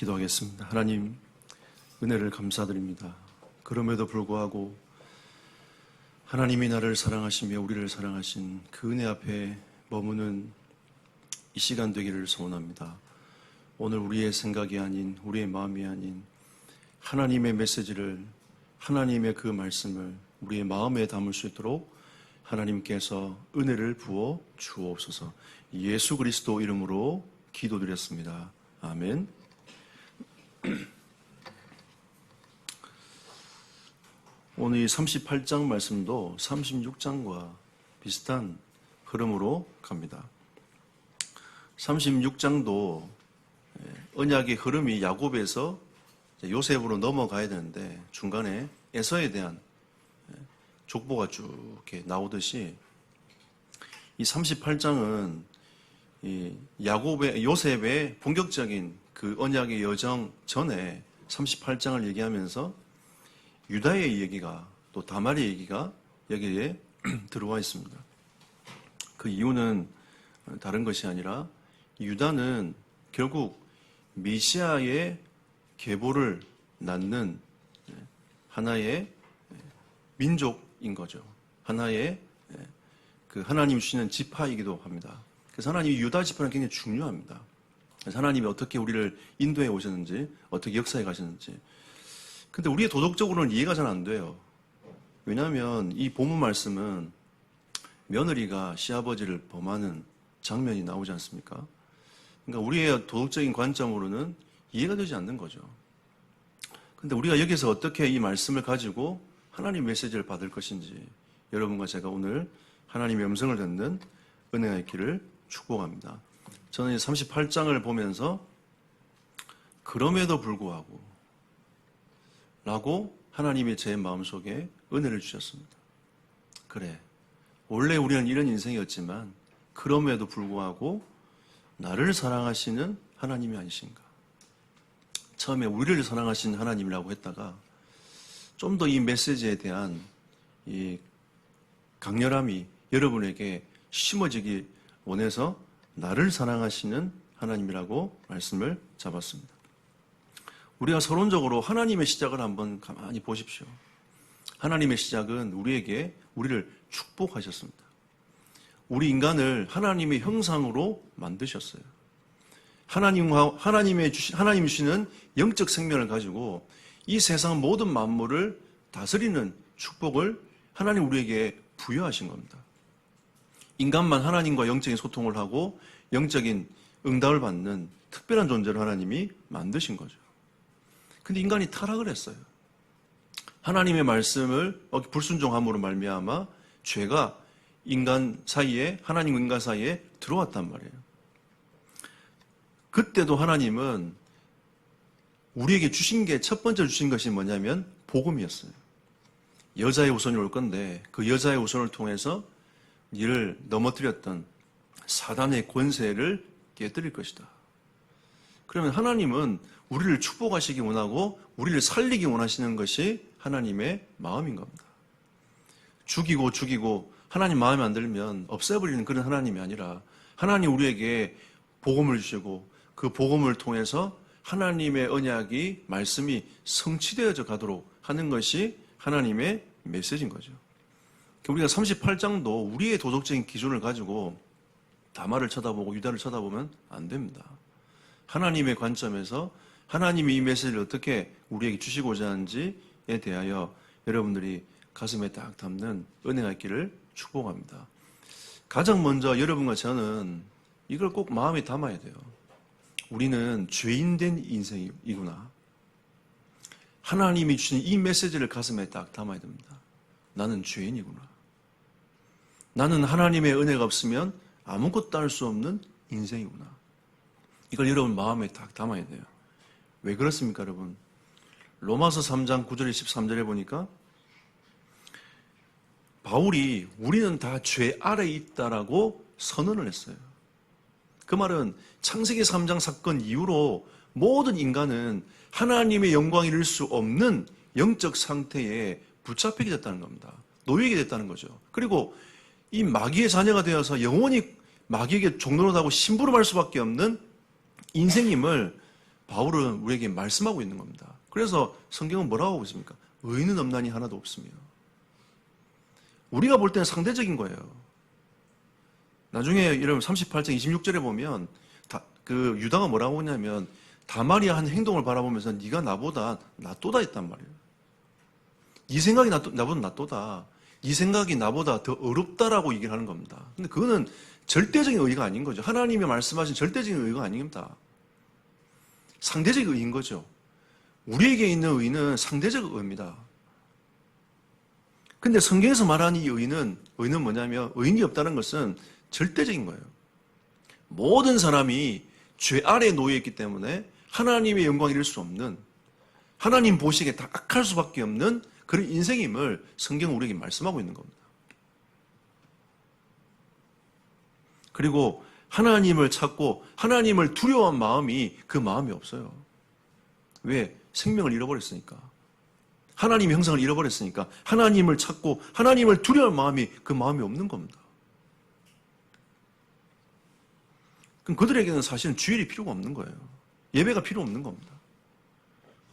기도하겠습니다. 하나님, 은혜를 감사드립니다. 그럼에도 불구하고 하나님이 나를 사랑하시며 우리를 사랑하신 그 은혜 앞에 머무는 이 시간 되기를 소원합니다. 오늘 우리의 생각이 아닌, 우리의 마음이 아닌 하나님의 메시지를, 하나님의 그 말씀을 우리의 마음에 담을 수 있도록 하나님께서 은혜를 부어 주옵소서. 예수 그리스도 이름으로 기도드렸습니다. 아멘. 오늘 이 38장 말씀도 36장과 비슷한 흐름으로 갑니다. 36장도 언약의 흐름이 야곱에서 요셉으로 넘어가야 되는데 중간에 에서에 대한 족보가 쭉 이렇게 나오듯이 이 38장은 이 요셉의 본격적인 그 언약의 여정 전에 38장을 얘기하면서 유다의 얘기가 또 다말의 얘기가 여기에 들어와 있습니다. 그 이유는 다른 것이 아니라 유다는 결국 메시아의 계보를 낳는 하나의 민족인 거죠. 하나의 그 하나님이 주시는 지파이기도 합니다. 그래서 하나님이 유다 지파는 굉장히 중요합니다. 그래서 하나님이 어떻게 우리를 인도해 오셨는지, 어떻게 역사해 가셨는지. 근데 우리의 도덕적으로는 이해가 잘 안 돼요. 왜냐하면 이 본문 말씀은 며느리가 시아버지를 범하는 장면이 나오지 않습니까? 그러니까 우리의 도덕적인 관점으로는 이해가 되지 않는 거죠. 근데 우리가 여기서 어떻게 이 말씀을 가지고 하나님 메시지를 받을 것인지 여러분과 제가 오늘 하나님의 음성을 듣는 은혜가 있기를 축복합니다. 저는 38장을 보면서 그럼에도 불구하고 라고 하나님이 제 마음속에 은혜를 주셨습니다. 그래, 원래 우리는 이런 인생이었지만 그럼에도 불구하고 나를 사랑하시는 하나님이 아니신가. 처음에 우리를 사랑하신 하나님이라고 했다가 좀 더 이 메시지에 대한 이 강렬함이 여러분에게 심어지기 원해서 나를 사랑하시는 하나님이라고 말씀을 잡았습니다. 우리가 서론적으로 하나님의 시작을 한번 가만히 보십시오. 하나님의 시작은 우리를 축복하셨습니다. 우리 인간을 하나님의 형상으로 만드셨어요. 하나님이 주시는 영적 생명을 가지고 이 세상 모든 만물을 다스리는 축복을 하나님 우리에게 부여하신 겁니다. 인간만 하나님과 영적인 소통을 하고 영적인 응답을 받는 특별한 존재를 하나님이 만드신 거죠. 근데 인간이 타락을 했어요. 하나님의 말씀을 불순종함으로 말미암아 죄가 하나님과 인간 사이에 들어왔단 말이에요. 그때도 하나님은 우리에게 첫 번째 주신 것이 뭐냐면 복음이었어요. 여자의 후손이 올 건데 그 여자의 후손을 통해서 이를 넘어뜨렸던 사단의 권세를 깨뜨릴 것이다. 그러면 하나님은 우리를 축복하시기 원하고 우리를 살리기 원하시는 것이 하나님의 마음인 겁니다. 죽이고 하나님 마음에 안 들면 없애버리는 그런 하나님이 아니라 하나님 우리에게 복음을 주시고 그 복음을 통해서 하나님의 언약이 말씀이 성취되어져 가도록 하는 것이 하나님의 메시지인 거죠. 우리가 38장도 우리의 도덕적인 기준을 가지고 다말을 쳐다보고 유다를 쳐다보면 안 됩니다. 하나님의 관점에서 하나님이 이 메시지를 어떻게 우리에게 주시고자 하는지에 대하여 여러분들이 가슴에 딱 담는 은혜가 있기를 축복합니다. 가장 먼저 여러분과 저는 이걸 꼭 마음에 담아야 돼요. 우리는 죄인된 인생이구나. 하나님이 주신 이 메시지를 가슴에 딱 담아야 됩니다. 나는 죄인이구나. 나는 하나님의 은혜가 없으면 아무것도 할 수 없는 인생이구나. 이걸 여러분 마음에 딱 담아야 돼요. 왜 그렇습니까, 여러분? 로마서 3장 9절에 13절에 보니까 바울이 우리는 다 죄 아래에 있다라고 선언을 했어요. 그 말은 창세기 3장 사건 이후로 모든 인간은 하나님의 영광을 이룰 수 없는 영적 상태에 붙잡히게 됐다는 겁니다. 노예게 됐다는 거죠. 그리고 이 마귀의 자녀가 되어서 영원히 마귀에게 종노릇하고 심부름할 수밖에 없는 인생임을 바울은 우리에게 말씀하고 있는 겁니다. 그래서 성경은 뭐라고 하고 있습니까? 의인은 없나니 하나도 없으며. 우리가 볼 때는 상대적인 거예요. 나중에 여러분 38장 26절에 보면 그 유다가 뭐라고 하냐면 다말이 한 행동을 바라보면서 네가 나보다 낫도다 했단 말이에요. 네 생각이 나보다 낫도다. 네 생각이 나보다 더 어렵다라고 얘기를 하는 겁니다. 근데 그거는 절대적인 의의가 아닌 거죠. 하나님이 말씀하신 절대적인 의의가 아닙니다. 상대적 의의인 거죠. 우리에게 있는 의의는 상대적 의의입니다. 근데 성경에서 말하는 이 의의는 뭐냐면 의인이 없다는 것은 절대적인 거예요. 모든 사람이 죄 아래에 놓여 있기 때문에 하나님의 영광을 이룰 수 없는, 하나님 보시기에 다 악할 수밖에 없는 그런 인생임을 성경은 우리에게 말씀하고 있는 겁니다. 그리고 하나님을 찾고 하나님을 두려워한 마음이 그 마음이 없어요. 왜? 생명을 잃어버렸으니까. 하나님의 형상을 잃어버렸으니까 하나님을 찾고 하나님을 두려워할 마음이 그 마음이 없는 겁니다. 그럼 그들에게는 사실은 주일이 필요가 없는 거예요. 예배가 필요 없는 겁니다.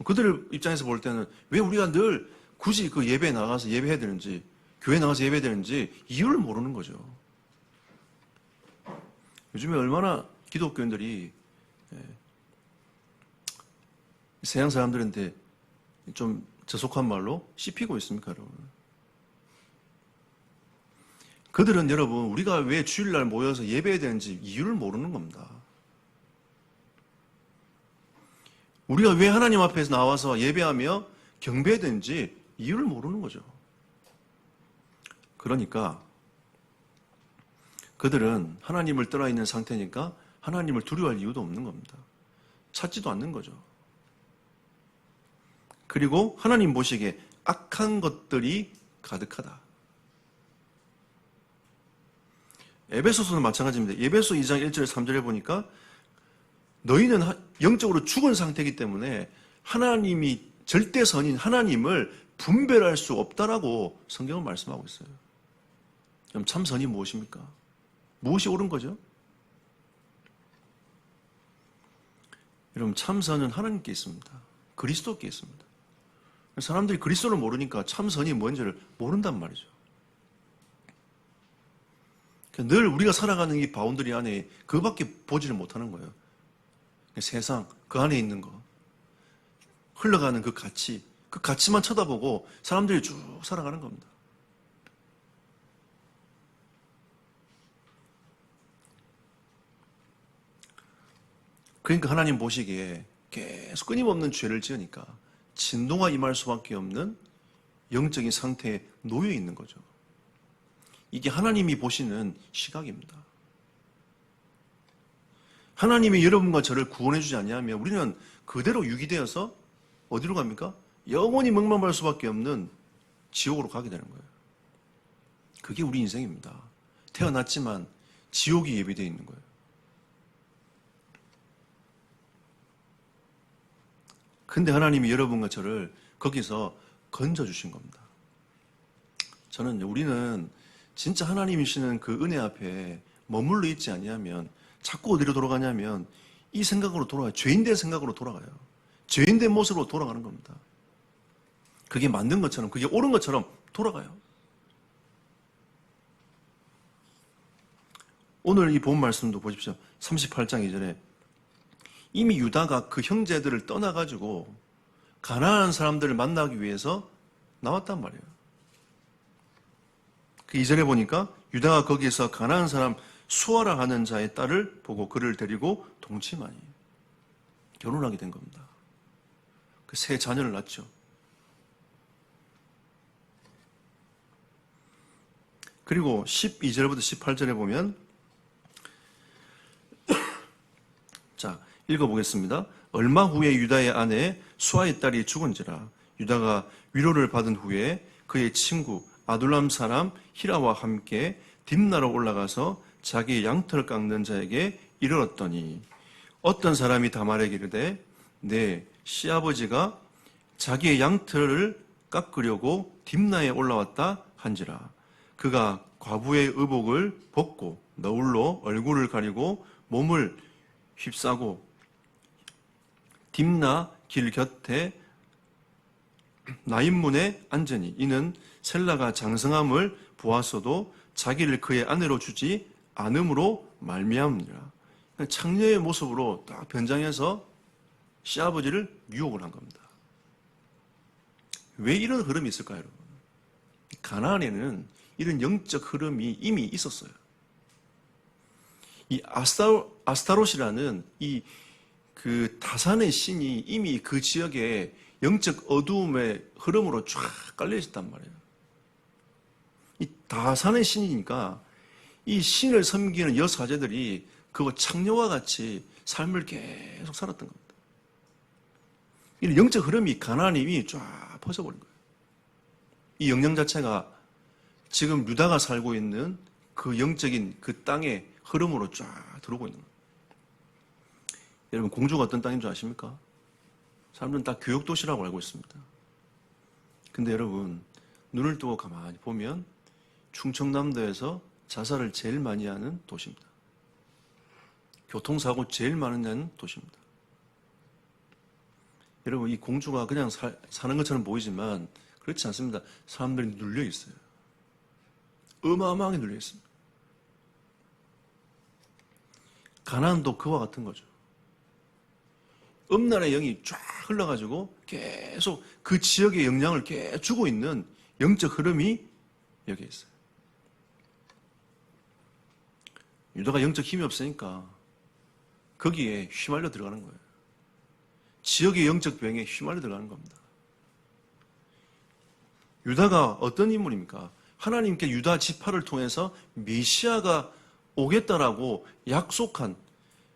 그들 입장에서 볼 때는 왜 우리가 늘 굳이 그 예배에 나가서 예배해야 되는지, 교회에 나가서 예배해야 되는지 이유를 모르는 거죠. 요즘에 얼마나 기독교인들이 세상 사람들한테 좀 저속한 말로 씹히고 있습니까, 여러분? 그들은 여러분, 우리가 왜 주일날 모여서 예배해야 되는지 이유를 모르는 겁니다. 우리가 왜 하나님 앞에서 나와서 예배하며 경배해야 되는지 이유를 모르는 거죠. 그러니까 그들은 하나님을 떠나 있는 상태니까 하나님을 두려워할 이유도 없는 겁니다. 찾지도 않는 거죠. 그리고 하나님 보시기에 악한 것들이 가득하다. 에베소서는 마찬가지입니다. 에베소 2장 1절 3절에 보니까 너희는 영적으로 죽은 상태이기 때문에 하나님이 절대선인 하나님을 분별할 수 없다라고 성경은 말씀하고 있어요. 그럼 참선이 무엇입니까? 무엇이 옳은 거죠? 여러분, 참선은 하나님께 있습니다. 그리스도께 있습니다. 사람들이 그리스도를 모르니까 참선이 뭔지를 모른단 말이죠. 늘 우리가 살아가는 이 바운더리 안에 그밖에 보지를 못하는 거예요. 세상, 그 안에 있는 거. 흘러가는 그 가치만 쳐다보고 사람들이 쭉 살아가는 겁니다. 그러니까 하나님 보시기에 계속 끊임없는 죄를 지으니까 진동과 임할 수밖에 없는 영적인 상태에 놓여 있는 거죠. 이게 하나님이 보시는 시각입니다. 하나님이 여러분과 저를 구원해 주지 않냐면 우리는 그대로 유기되어서 어디로 갑니까? 영원히 멍망할 수밖에 없는 지옥으로 가게 되는 거예요. 그게 우리 인생입니다. 태어났지만 지옥이 예비되어 있는 거예요. 근데 하나님이 여러분과 저를 거기서 건져주신 겁니다. 우리는 진짜 하나님이시는 그 은혜 앞에 머물러 있지 아니하면 자꾸 어디로 돌아가냐면 이 생각으로 돌아가요. 죄인된 생각으로 돌아가요. 죄인된 모습으로 돌아가는 겁니다. 그게 맞는 것처럼, 그게 옳은 것처럼 돌아가요. 오늘 이 본 말씀도 보십시오. 38장 2절에 이미 유다가 그 형제들을 떠나가지고 가난한 사람들을 만나기 위해서 나왔단 말이에요. 그 이전에 보니까 유다가 거기에서 가난한 사람 수아라 하는 자의 딸을 보고 그를 데리고 동침하니 결혼하게 된 겁니다. 그 세 자녀를 낳죠. 그리고 12절부터 18절에 보면 자, 읽어보겠습니다. 얼마 후에 유다의 아내 수아의 딸이 죽은지라 유다가 위로를 받은 후에 그의 친구 아둘람 사람 히라와 함께 딥나로 올라가서 자기의 양털을 깎는 자에게 이르렀더니 어떤 사람이 다말에게 이르되 내 시아버지가 자기의 양털을 깎으려고 딥나에 올라왔다 한지라 그가 과부의 의복을 벗고 너울로 얼굴을 가리고 몸을 휩싸고 딥나 길 곁에 나인문에 앉으니 이는 셀라가 장성함을 보았어도 자기를 그의 아내로 주지 않음으로 말미암으니라. 창녀의 모습으로 딱 변장해서 시아버지를 유혹을 한 겁니다. 왜 이런 흐름이 있을까요, 여러분? 가나안에는 이런 영적 흐름이 이미 있었어요. 이 아스타롯이라는 이 그 다산의 신이 이미 그 지역에 영적 어두움의 흐름으로 쫙 깔려 있었단 말이에요. 이 다산의 신이니까 이 신을 섬기는 여사제들이 그거 창녀와 같이 삶을 계속 살았던 겁니다. 이 영적 흐름이 가나안에 이미 쫙 퍼져버린 거예요. 이 영향 자체가 지금 유다가 살고 있는 그 영적인 그 땅의 흐름으로 쫙 들어오고 있는 거예요. 여러분, 공주가 어떤 땅인 줄 아십니까? 사람들은 다 교역도시라고 알고 있습니다. 근데 여러분, 눈을 뜨고 가만히 보면 충청남도에서 자살을 제일 많이 하는 도시입니다. 교통사고 제일 많은 데는 도시입니다. 여러분, 이 공주가 그냥 사는 것처럼 보이지만 그렇지 않습니다. 사람들이 눌려 있어요. 어마어마하게 눌려 있습니다. 가나안도 그와 같은 거죠. 음란의 영이 쫙 흘러가지고 계속 그 지역에 영향을 계속 주고 있는 영적 흐름이 여기에 있어요. 유다가 영적 힘이 없으니까 거기에 휘말려 들어가는 거예요. 지역의 영적 병에 휘말려 들어가는 겁니다. 유다가 어떤 인물입니까? 하나님께 유다 지파를 통해서 메시아가 오겠다라고 약속한,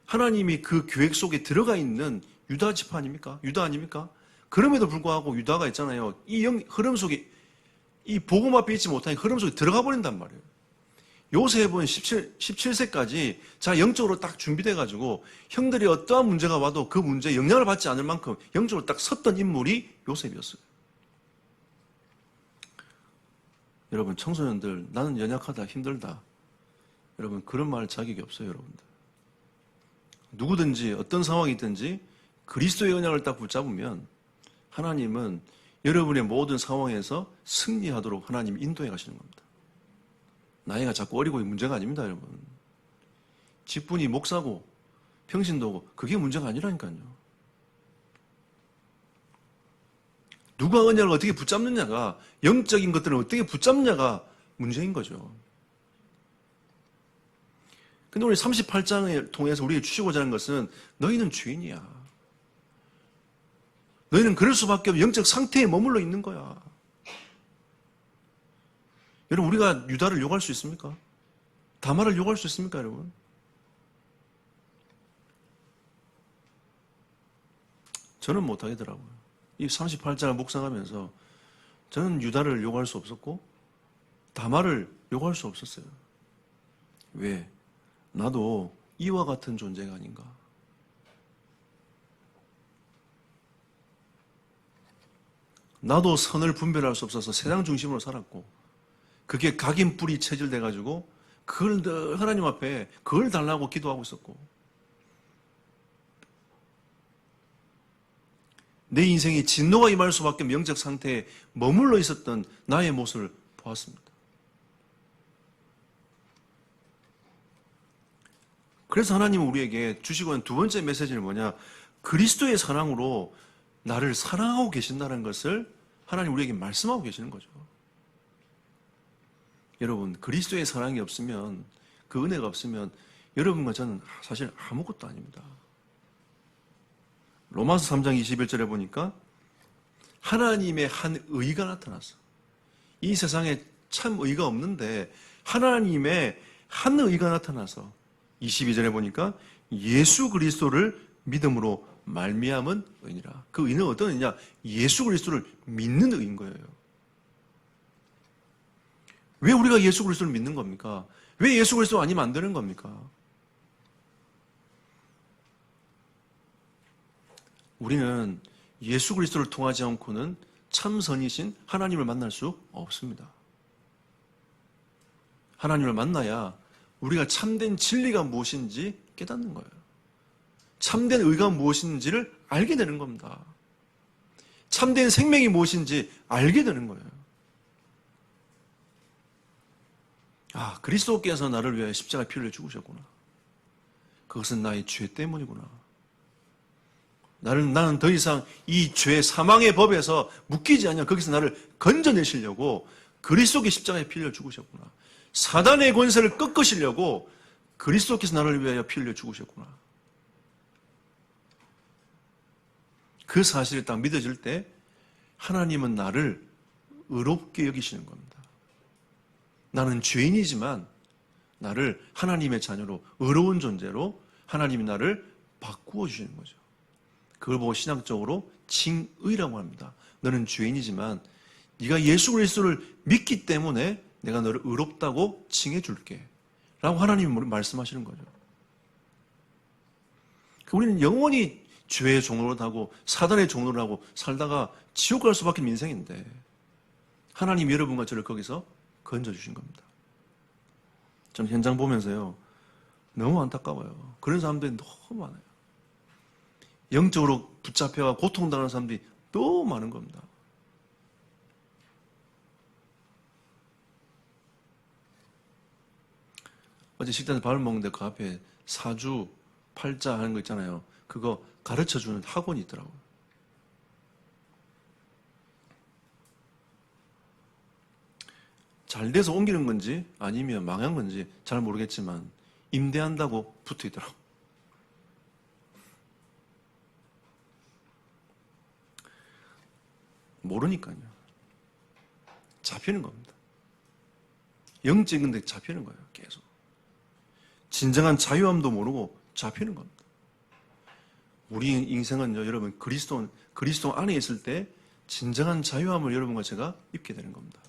하나님이 그 계획 속에 들어가 있는 유다 지파 아닙니까? 유다 아닙니까? 그럼에도 불구하고 유다가 있잖아요. 이 흐름 속에, 이 복음 앞에 있지 못한 흐름 속에 들어가 버린단 말이에요. 요셉은 17세까지 자, 영적으로 딱 준비돼가지고 형들이 어떠한 문제가 와도 그 문제에 영향을 받지 않을 만큼 영적으로 딱 섰던 인물이 요셉이었어요. 여러분, 청소년들, 나는 연약하다, 힘들다. 여러분, 그런 말 자격이 없어요, 여러분들. 누구든지 어떤 상황이든지 그리스도의 언약을 딱 붙잡으면 하나님은 여러분의 모든 상황에서 승리하도록 하나님이 인도해 가시는 겁니다. 나이가 자꾸 어리고 문제가 아닙니다, 여러분. 직분이 목사고 평신도고 그게 문제가 아니라니까요. 누가 언약을 어떻게 붙잡느냐가, 영적인 것들을 어떻게 붙잡느냐가 문제인 거죠. 근데 우리 38장을 통해서 우리에게 주시고자 하는 것은 너희는 죄인이야. 너희는 그럴 수밖에 없는 영적 상태에 머물러 있는 거야. 여러분, 우리가 유다를 욕할 수 있습니까? 다말을 욕할 수 있습니까, 여러분? 저는 못하겠더라고요. 이 38장을 묵상하면서 저는 유다를 욕할 수 없었고 다말을 욕할 수 없었어요. 왜? 나도 이와 같은 존재가 아닌가. 나도 선을 분별할 수 없어서 세상 중심으로 살았고 그게 각인 뿌리 체질돼가지고 그걸 늘 하나님 앞에 그걸 달라고 기도하고 있었고 내 인생에 진노가 임할 수밖에 없는 영적 상태에 머물러 있었던 나의 모습을 보았습니다. 그래서 하나님은 우리에게 주시고 있는 두 번째 메시지는 뭐냐? 그리스도의 사랑으로 나를 사랑하고 계신다는 것을 하나님 우리에게 말씀하고 계시는 거죠. 여러분, 그리스도의 사랑이 없으면, 그 은혜가 없으면 여러분과 저는 사실 아무것도 아닙니다. 로마서 3장 21절에 보니까 하나님의 한 의가 나타났어. 이 세상에 참 의가 없는데 하나님의 한 의가 나타나서 22절에 보니까 예수 그리스도를 믿음으로 말미암은 의니라. 그 의는 어떤 의냐? 예수 그리스도를 믿는 의인 거예요. 왜 우리가 예수 그리스도를 믿는 겁니까? 왜 예수 그리스도 아니면 안 되는 겁니까? 우리는 예수 그리스도를 통하지 않고는 참 선이신 하나님을 만날 수 없습니다. 하나님을 만나야 우리가 참된 진리가 무엇인지 깨닫는 거예요. 참된 의가 무엇인지를 알게 되는 겁니다. 참된 생명이 무엇인지 알게 되는 거예요. 아, 그리스도께서 나를 위하여 십자가의 피를 죽으셨구나. 그것은 나의 죄 때문이구나. 나는 더 이상 이 죄 사망의 법에서 묶이지 않냐. 거기서 나를 건져내시려고 그리스도께 십자가의 피를 죽으셨구나. 사단의 권세를 꺾으시려고 그리스도께서 나를 위하여 피 흘려 죽으셨구나. 그 사실이 딱 믿어질 때 하나님은 나를 의롭게 여기시는 겁니다. 나는 죄인이지만 나를 하나님의 자녀로 의로운 존재로 하나님이 나를 바꾸어 주시는 거죠. 그걸 보고 신학적으로 칭의라고 합니다. 너는 죄인이지만 네가 예수 그리스도를 믿기 때문에 내가 너를 의롭다고 칭해 줄게 라고 하나님이 말씀하시는 거죠. 우리는 영원히 죄의 종로를 하고 사단의 종로를 하고 살다가 지옥 갈 수밖에 없는 인생인데 하나님 여러분과 저를 거기서 건져주신 겁니다. 좀 현장 보면서요 너무 안타까워요. 그런 사람들이 너무 많아요. 영적으로 붙잡혀가 고통당하는 사람들이 너무 많은 겁니다. 어제 식당에서 밥을 먹는데 그 앞에 사주, 팔자 하는 거 있잖아요. 그거 가르쳐주는 학원이 있더라고요. 잘 돼서 옮기는 건지 아니면 망한 건지 잘 모르겠지만 임대한다고 붙어 있더라고요. 모르니까요. 잡히는 겁니다. 영적인 데 잡히는 거예요. 계속. 진정한 자유함도 모르고 잡히는 겁니다. 우리 인생은요, 여러분, 그리스도 안에 있을 때 진정한 자유함을 여러분과 제가 입게 되는 겁니다.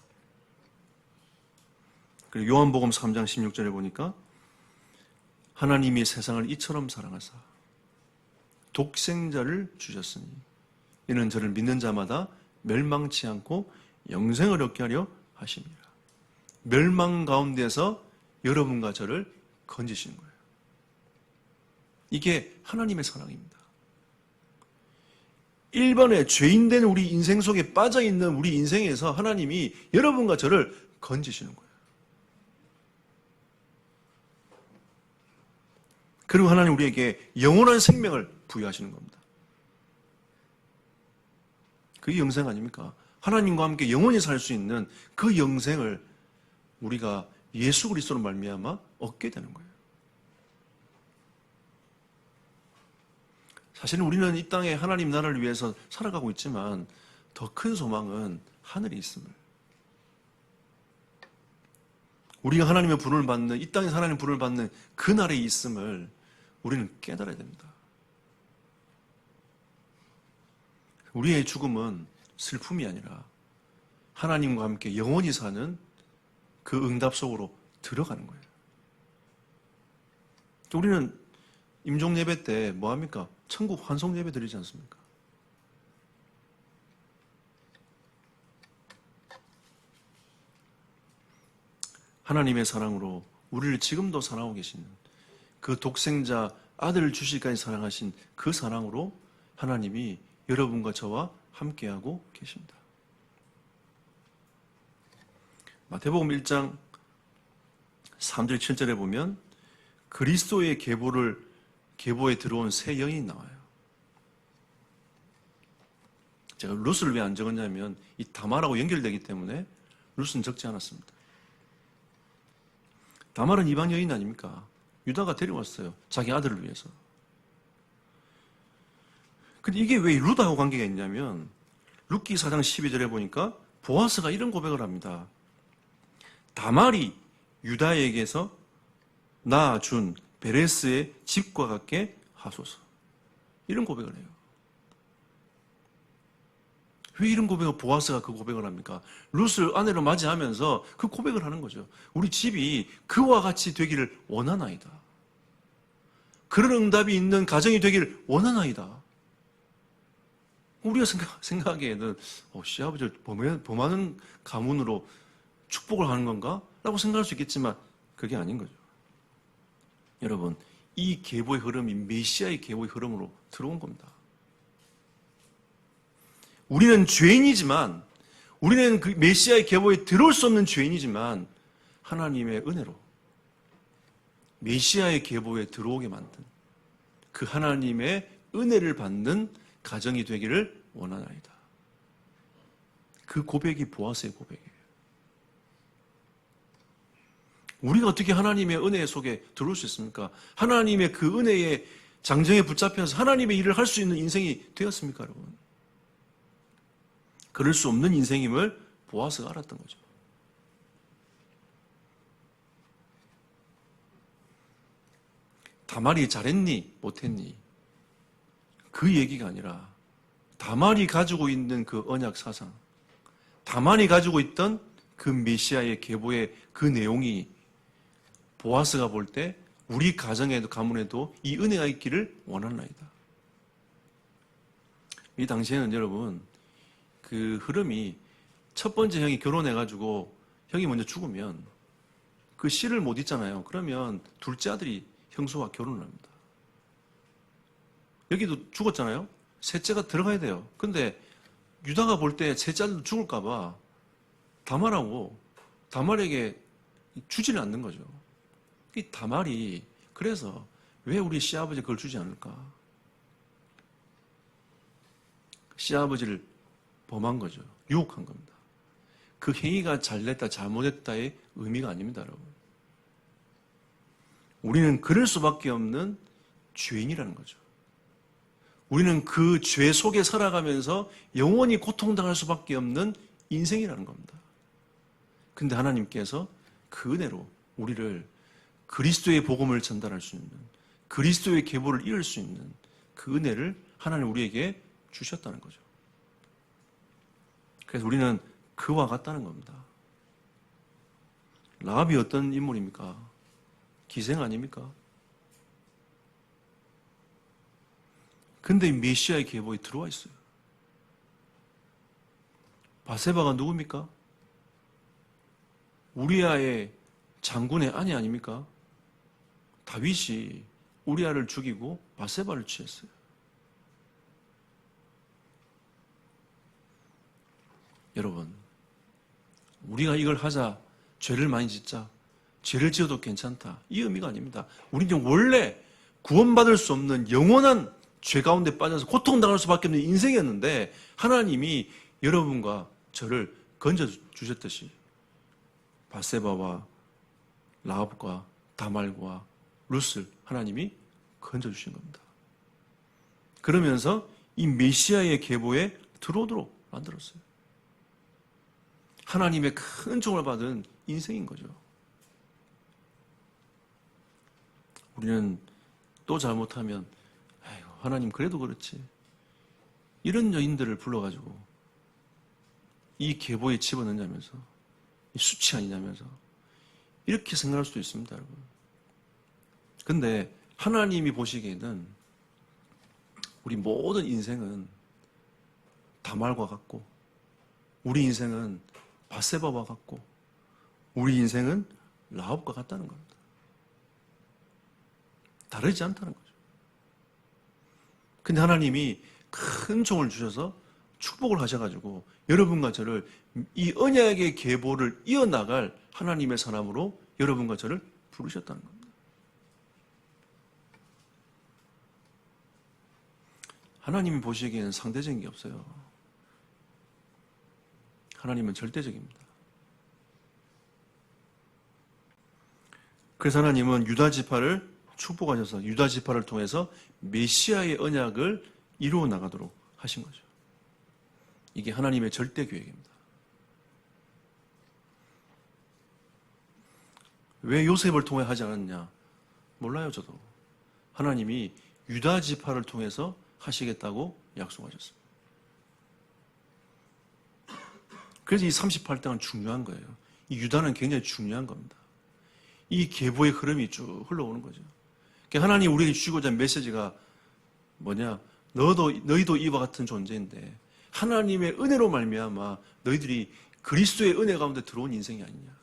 그리고 요한복음 3장 16절에 보니까 하나님이 세상을 이처럼 사랑하사 독생자를 주셨으니 이는 저를 믿는 자마다 멸망치 않고 영생을 얻게 하려 하십니다. 멸망 가운데서 여러분과 저를 건지시는 거예요. 이게 하나님의 사랑입니다. 일반의 죄인된 우리 인생 속에 빠져있는 우리 인생에서 하나님이 여러분과 저를 건지시는 거예요. 그리고 하나님 우리에게 영원한 생명을 부여하시는 겁니다. 그게 영생 아닙니까? 하나님과 함께 영원히 살 수 있는 그 영생을 우리가 예수 그리스도로 말미암아 얻게 되는 거예요. 사실은 우리는 이 땅에 하나님 나라를 위해서 살아가고 있지만 더 큰 소망은 하늘에 있음을. 우리가 하나님의 부름을 받는, 이 땅에서 하나님의 부름을 받는 그 날에 있음을 우리는 깨달아야 됩니다. 우리의 죽음은 슬픔이 아니라 하나님과 함께 영원히 사는 그 응답 속으로 들어가는 거예요. 우리는 임종 예배 때 뭐 합니까? 천국 환송 예배 드리지 않습니까? 하나님의 사랑으로 우리를 지금도 사랑하고 계시는 그 독생자 아들을 주시기까지 사랑하신 그 사랑으로 하나님이 여러분과 저와 함께하고 계십니다. 마태복음 1장 3절 7절에 보면 그리스도의 계보에 들어온 새 여인이 나와요. 제가 룻을 왜 안 적었냐면 이 다말하고 연결되기 때문에 룻은 적지 않았습니다. 다말은 이방 여인 아닙니까? 유다가 데려왔어요. 자기 아들을 위해서. 근데 이게 왜 룻하고 관계가 있냐면 룻기 4장 12절에 보니까 보아스가 이런 고백을 합니다. 다말이 유다에게서 낳아준 베레스의 집과 같게 하소서. 이런 고백을 해요. 왜 이런 고백을 보아스가 그 고백을 합니까? 룻을 아내로 맞이하면서 그 고백을 하는 거죠. 우리 집이 그와 같이 되기를 원하나이다. 그런 응답이 있는 가정이 되기를 원하나이다. 우리가 생각하기에는 시아버지 범하는 가문으로 축복을 하는 건가? 라고 생각할 수 있겠지만 그게 아닌 거죠. 여러분, 이 계보의 흐름이 메시아의 계보의 흐름으로 들어온 겁니다. 우리는 죄인이지만, 우리는 그 메시아의 계보에 들어올 수 없는 죄인이지만 하나님의 은혜로 메시아의 계보에 들어오게 만든 그 하나님의 은혜를 받는 가정이 되기를 원하나이다. 그 고백이 보아스의 고백이에요. 우리가 어떻게 하나님의 은혜 속에 들어올 수 있습니까? 하나님의 그 은혜의 장정에 붙잡혀서 하나님의 일을 할 수 있는 인생이 되었습니까, 여러분? 그럴 수 없는 인생임을 보아스가 알았던 거죠. 다말이 잘했니? 못했니? 그 얘기가 아니라 다말이 가지고 있는 그 언약 사상, 다말이 가지고 있던 그 메시아의 계보의 그 내용이 보아스가 볼 때 우리 가정에도 가문에도 이 은혜가 있기를 원하나이다. 이 당시에는 여러분 그 흐름이 첫 번째 형이 결혼해가지고 형이 먼저 죽으면 그 씨를 못 잇잖아요. 그러면 둘째 아들이 형수와 결혼을 합니다. 여기도 죽었잖아요. 셋째가 들어가야 돼요. 근데 유다가 볼 때 셋째 아들도 죽을까봐 다말에게 주지는 않는 거죠. 이 다말이 그래서 왜 우리 시아버지 그걸 주지 않을까? 시아버지를 범한 거죠. 유혹한 겁니다. 그 행위가 잘됐다 잘못했다의 의미가 아닙니다, 여러분. 우리는 그럴 수밖에 없는 죄인이라는 거죠. 우리는 그 죄 속에 살아가면서 영원히 고통당할 수밖에 없는 인생이라는 겁니다. 근데 하나님께서 그 은혜로 우리를 그리스도의 복음을 전달할 수 있는, 그리스도의 계보를 이을 수 있는 그 은혜를 하나님 우리에게 주셨다는 거죠. 그래서 우리는 그와 같다는 겁니다. 라합이 어떤 인물입니까? 기생 아닙니까? 근데 메시아의 계보에 들어와 있어요. 바세바가 누굽니까? 우리아의 장군의 아내 아닙니까? 다윗이 우리아를 죽이고 바세바를 취했어요. 여러분, 우리가 이걸 하자, 죄를 많이 짓자, 죄를 지어도 괜찮다, 이 의미가 아닙니다. 우리는 원래 구원받을 수 없는 영원한 죄 가운데 빠져서 고통당할 수밖에 없는 인생이었는데 하나님이 여러분과 저를 건져주셨듯이 바세바와 라합과 다말과 룻을 하나님이 건져주신 겁니다. 그러면서 이 메시아의 계보에 들어오도록 만들었어요. 하나님의 큰 종을 받은 인생인 거죠. 우리는 또 잘못하면 아이고, 하나님 그래도 그렇지. 이런 여인들을 불러가지고 이 계보에 집어넣냐면서 이 수치 아니냐면서 이렇게 생각할 수도 있습니다, 여러분. 근데 하나님이 보시기에는 우리 모든 인생은 다말과 같고 우리 인생은 바세바와 같고 우리 인생은 라합과 같다는 겁니다. 다르지 않다는 거죠. 근데 하나님이 큰 종을 주셔서 축복을 하셔가지고 여러분과 저를 이 언약의 계보를 이어나갈 하나님의 사람으로 여러분과 저를 부르셨다는 겁니다. 하나님이 보시기에는 상대적인 게 없어요. 하나님은 절대적입니다. 그래서 하나님은 유다 지파를 축복하셔서 유다 지파를 통해서 메시아의 언약을 이루어 나가도록 하신 거죠. 이게 하나님의 절대 계획입니다. 왜 요셉을 통해 하지 않았냐? 몰라요, 저도. 하나님이 유다 지파를 통해서 하시겠다고 약속하셨습니다. 그래서 이 38장은 중요한 거예요. 이 유다는 굉장히 중요한 겁니다. 이 계보의 흐름이 쭉 흘러오는 거죠. 하나님 우리에게 주시고자 하는 메시지가 뭐냐? 너희도 이와 같은 존재인데 하나님의 은혜로 말미암아 너희들이 그리스도의 은혜 가운데 들어온 인생이 아니냐?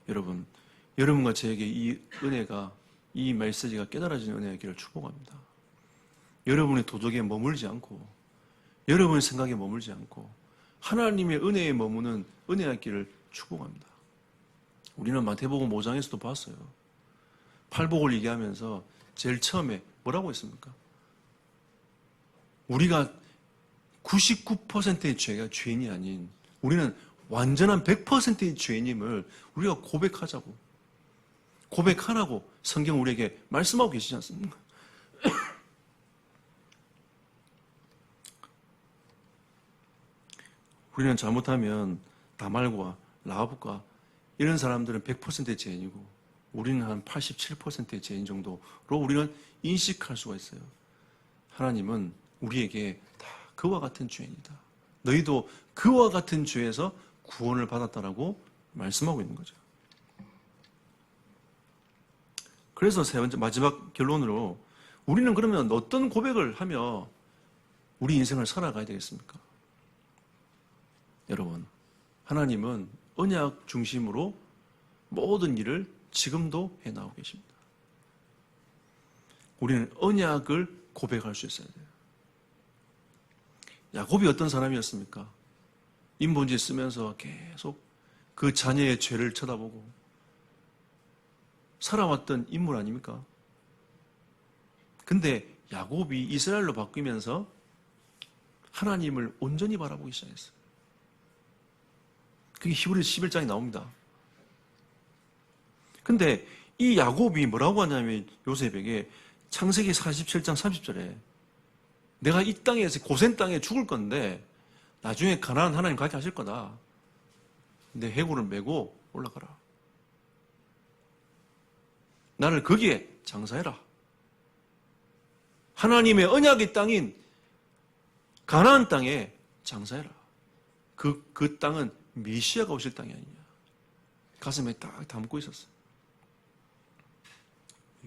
여러분, 여러분과 저에게 이 은혜가 이 메시지가 깨달아지는 은혜의 길을 축복합니다. 여러분의 도덕에 머물지 않고 여러분의 생각에 머물지 않고 하나님의 은혜에 머무는 은혜의 길을 축복합니다. 우리는 마태복음 5장에서도 봤어요. 팔복을 얘기하면서 제일 처음에 뭐라고 했습니까? 우리가 99%의 죄가 죄인이 아닌 우리는 완전한 100%의 죄인임을 우리가 고백하자고. 고백하라고 성경 우리에게 말씀하고 계시지 않습니까? 우리는 잘못하면 다말과 라합과 이런 사람들은 100%의 죄인이고 우리는 한 87%의 죄인 정도로 우리는 인식할 수가 있어요. 하나님은 우리에게 다 그와 같은 죄인이다. 너희도 그와 같은 죄에서 구원을 받았다라고 말씀하고 있는 거죠. 그래서 세 번째 마지막 결론으로 우리는 그러면 어떤 고백을 하며 우리 인생을 살아가야 되겠습니까? 여러분, 하나님은 언약 중심으로 모든 일을 지금도 해나오고 계십니다. 우리는 언약을 고백할 수 있어야 돼요. 야곱이 어떤 사람이었습니까? 인본주의 쓰면서 계속 그 자녀의 죄를 쳐다보고 살아왔던 인물 아닙니까? 근데 야곱이 이스라엘로 바뀌면서 하나님을 온전히 바라보기 시작했어요. 그게 히브리서 11장에 나옵니다. 근데 이 야곱이 뭐라고 하냐면 요셉에게 창세기 47장 30절에 내가 이 땅에서 고센 땅에 죽을 건데 나중에 가나안 하나님 가게 하실 거다. 내 해골을 메고 올라가라. 나를 거기에 장사해라. 하나님의 언약의 땅인 가나안 땅에 장사해라. 그 땅은 메시아가 오실 땅이 아니냐. 가슴에 딱 담고 있었어요.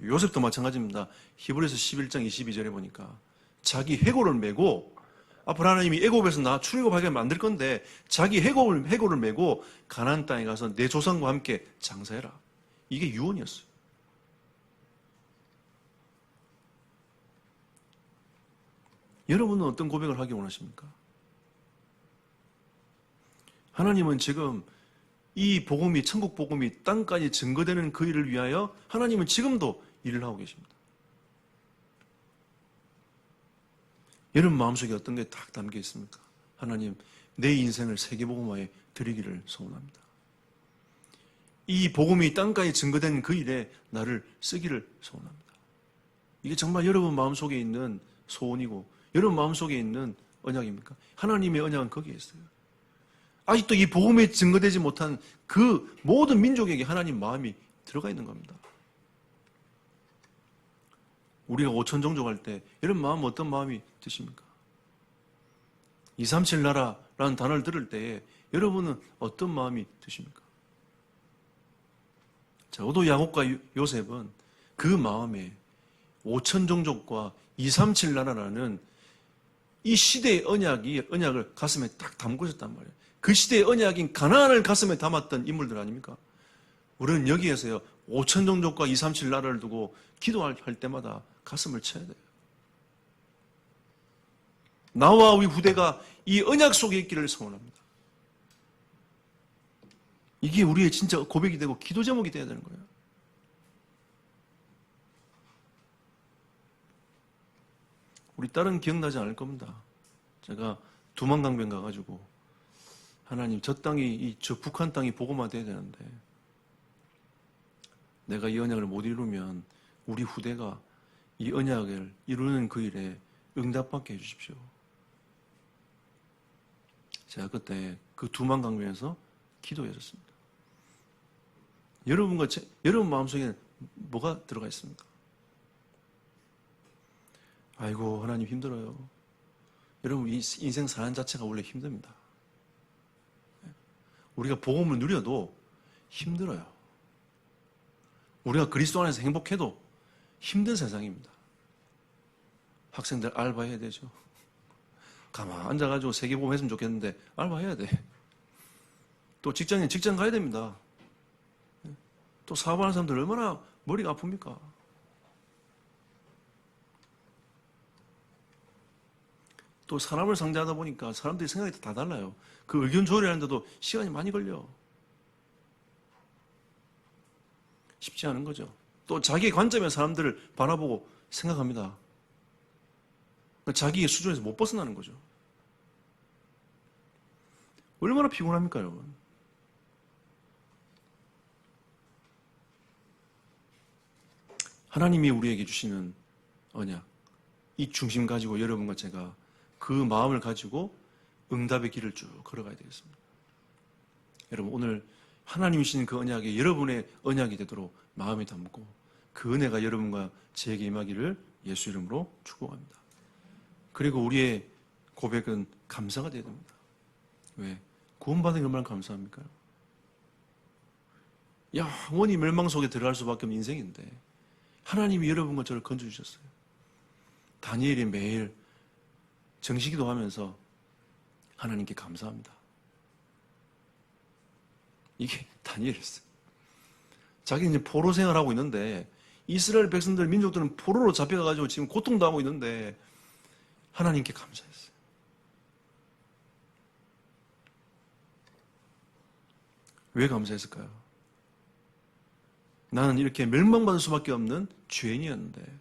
요셉도 마찬가지입니다. 히브리서 11장 22절에 보니까 자기 해골을 메고 앞으로 하나님이 애굽에서 나 출애굽하게 만들 건데 자기 해골을 메고 가나안 땅에 가서 내 조상과 함께 장사해라. 이게 유언이었어요. 여러분은 어떤 고백을 하기 원하십니까? 하나님은 지금 이 복음이 천국 복음이 땅까지 증거되는 그 일을 위하여 하나님은 지금도 일을 하고 계십니다. 여러분 마음속에 어떤 게 딱 담겨 있습니까? 하나님, 내 인생을 세계복음화에 드리기를 소원합니다. 이 복음이 땅까지 증거된 그 일에 나를 쓰기를 소원합니다. 이게 정말 여러분 마음속에 있는 소원이고 여러분 마음속에 있는 언약입니까? 하나님의 언약은 거기에 있어요. 아직도 이 복음에 증거되지 못한 그 모든 민족에게 하나님 마음이 들어가 있는 겁니다. 우리가 5천 종족 할 때 이런 마음 어떤 마음이 드십니까? 237 나라라는 단어를 들을 때에 여러분은 어떤 마음이 드십니까? 저도 야곱과 요셉은 그 마음에 5천 종족과 237 나라라는 이 시대의 언약을 가슴에 딱 담고 있었단 말이에요. 그 시대의 언약인 가나안을 가슴에 담았던 인물들 아닙니까? 우리는 여기에서요 5천 종족과 237 나라를 두고 기도할 때마다 가슴을 쳐야 돼요. 나와 우리 후대가 이 언약 속에 있기를 소원합니다. 이게 우리의 진짜 고백이 되고 기도 제목이 되어야 되는 거예요. 우리 딸은 기억나지 않을 겁니다. 제가 두만강변 가가지고 하나님 저 땅이 저 북한 땅이 복음화돼야 되는데 내가 이 언약을 못 이루면 우리 후대가 이 언약을 이루는 그 일에 응답받게 해주십시오. 제가 그때 그 두만강변에서 기도했었습니다. 여러분 마음속에는 뭐가 들어가 있습니까? 아이고 하나님 힘들어요. 여러분 이 인생 사는 자체가 원래 힘듭니다. 우리가 복음을 누려도 힘들어요. 우리가 그리스도 안에서 행복해도 힘든 세상입니다. 학생들 알바해야 되죠. 가만 앉아가지고 세계복음 했으면 좋겠는데 알바해야 돼. 또 직장 가야 됩니다. 또 사업하는 사람들 얼마나 머리가 아픕니까? 또 사람을 상대하다 보니까 사람들이 생각이 다 달라요. 그 의견 조율하는데도 시간이 많이 걸려. 쉽지 않은 거죠. 또 자기의 관점에 사람들을 바라보고 생각합니다. 자기의 수준에서 못 벗어나는 거죠. 얼마나 피곤합니까, 여러분? 하나님이 우리에게 주시는 언약, 이 중심 가지고 여러분과 제가 그 마음을 가지고 응답의 길을 쭉 걸어가야 되겠습니다. 여러분, 오늘 하나님이 주신 그 언약이 여러분의 언약이 되도록 마음에 담고 그 은혜가 여러분과 제게 임하기를 예수 이름으로 축복합니다. 그리고 우리의 고백은 감사가 되어야 됩니다. 왜? 구원받은 게 얼마나 감사합니까? 영원히 멸망 속에 들어갈 수밖에 없는 인생인데 하나님이 여러분과 저를 건져주셨어요. 다니엘이 매일 정식기도 하면서 하나님께 감사합니다. 이게 다니엘이었어요. 자기는 이제 포로 생활하고 있는데 이스라엘 백성들, 민족들은 포로로 잡혀가지고 지금 고통당하고 있는데 하나님께 감사했어요. 왜 감사했을까요? 나는 이렇게 멸망받을 수밖에 없는 죄인이었는데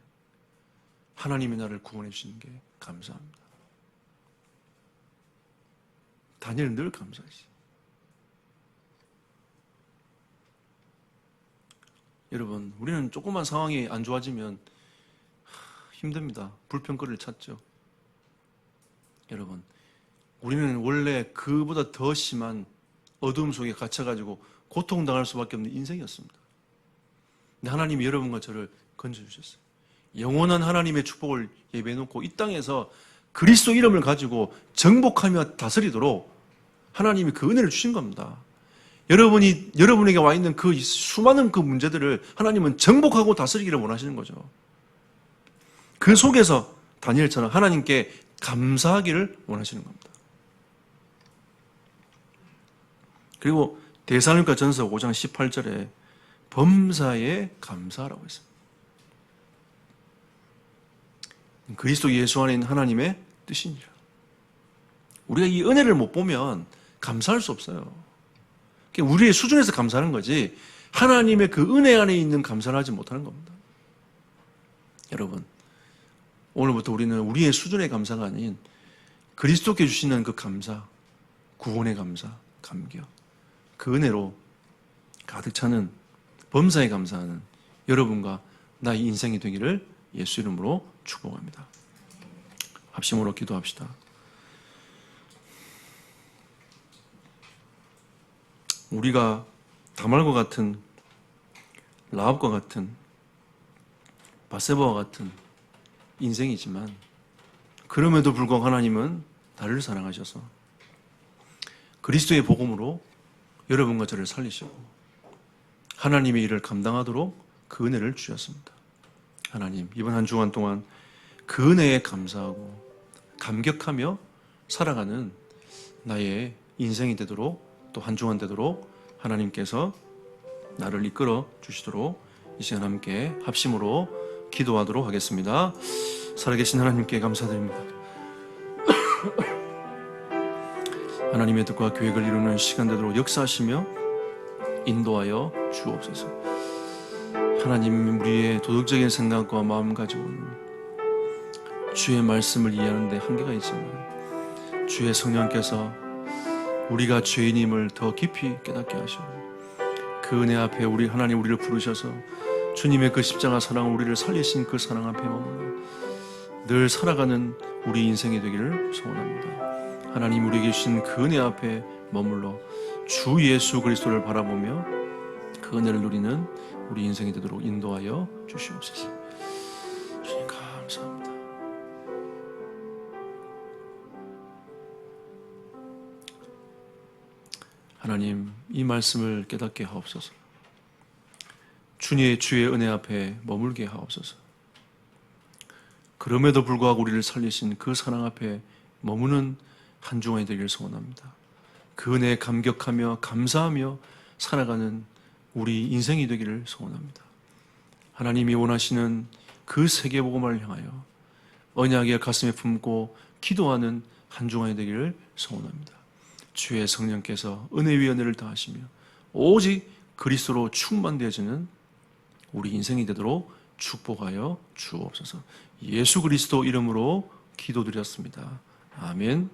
하나님이 나를 구원해 주시는 게 감사합니다. 다니엘은 늘 감사했어요. 여러분, 우리는 조금만 상황이 안 좋아지면 힘듭니다. 불평거리를 찾죠. 여러분, 우리는 원래 그보다 더 심한 어두움 속에 갇혀가지고 고통당할 수밖에 없는 인생이었습니다. 근데 하나님이 여러분과 저를 건져주셨어요. 영원한 하나님의 축복을 예배해놓고 이 땅에서 그리스도 이름을 가지고 정복하며 다스리도록 하나님이 그 은혜를 주신 겁니다. 여러분에게 와 있는 그 수많은 그 문제들을 하나님은 정복하고 다스리기를 원하시는 거죠. 그 속에서 다니엘처럼 하나님께 감사하기를 원하시는 겁니다. 그리고 데살로니가 전서 5장 18절에 범사에 감사하라고 했습니다. 그리스도 예수 안에 있는 하나님의 뜻이니라. 우리가 이 은혜를 못 보면 감사할 수 없어요. 우리의 수준에서 감사하는 거지 하나님의 그 은혜 안에 있는 감사를 하지 못하는 겁니다. 여러분, 오늘부터 우리는 우리의 수준의 감사가 아닌 그리스도께 주시는 그 감사, 구원의 감사, 감격, 그 은혜로 가득 차는 범사에 감사하는 여러분과 나의 인생이 되기를 예수 이름으로 축복합니다. 합심으로 기도합시다. 우리가 다말과 같은, 라합과 같은, 바세바와 같은 인생이지만 그럼에도 불구하고 하나님은 나를 사랑하셔서 그리스도의 복음으로 여러분과 저를 살리시고 하나님의 일을 감당하도록 그 은혜를 주셨습니다. 하나님, 이번 한 주간 동안 그 은혜에 감사하고 감격하며 살아가는 나의 인생이 되도록 또 한 주간 되도록 하나님께서 나를 이끌어 주시도록 이 시간 함께 합심으로 기도하도록 하겠습니다. 살아계신 하나님께 감사드립니다. 하나님의 뜻과 계획을 이루는 시간 되도록 역사하시며 인도하여 주옵소서. 하나님, 우리의 도덕적인 생각과 마음 가지고는 주의 말씀을 이해하는 데 한계가 있지만 주의 성령께서 우리가 죄인임을 더 깊이 깨닫게 하시고 그 은혜 앞에 하나님 우리를 부르셔서 주님의 그 십자가 사랑을 우리를 살리신 그 사랑 앞에 머물러 늘 살아가는 우리 인생이 되기를 소원합니다. 하나님, 우리에게 주신 그 은혜 앞에 머물러 주 예수 그리스도를 바라보며 그 은혜를 누리는 우리 인생이 되도록 인도하여 주시옵소서. 주님 감사합니다. 하나님, 이 말씀을 깨닫게 하옵소서. 주의 은혜 앞에 머물게 하옵소서. 그럼에도 불구하고 우리를 살리신 그 사랑 앞에 머무는 한 주간이 되기를 소원합니다. 그 은혜에 감격하며 감사하며 살아가는 우리 인생이 되기를 소원합니다. 하나님이 원하시는 그 세계복음을 향하여 언약의 가슴에 품고 기도하는 한 주간이 되기를 소원합니다. 주의 성령께서 은혜 위에 은혜를 더하시며 오직 그리스도로 충만되어지는 우리 인생이 되도록 축복하여 주옵소서. 예수 그리스도 이름으로 기도드렸습니다. 아멘.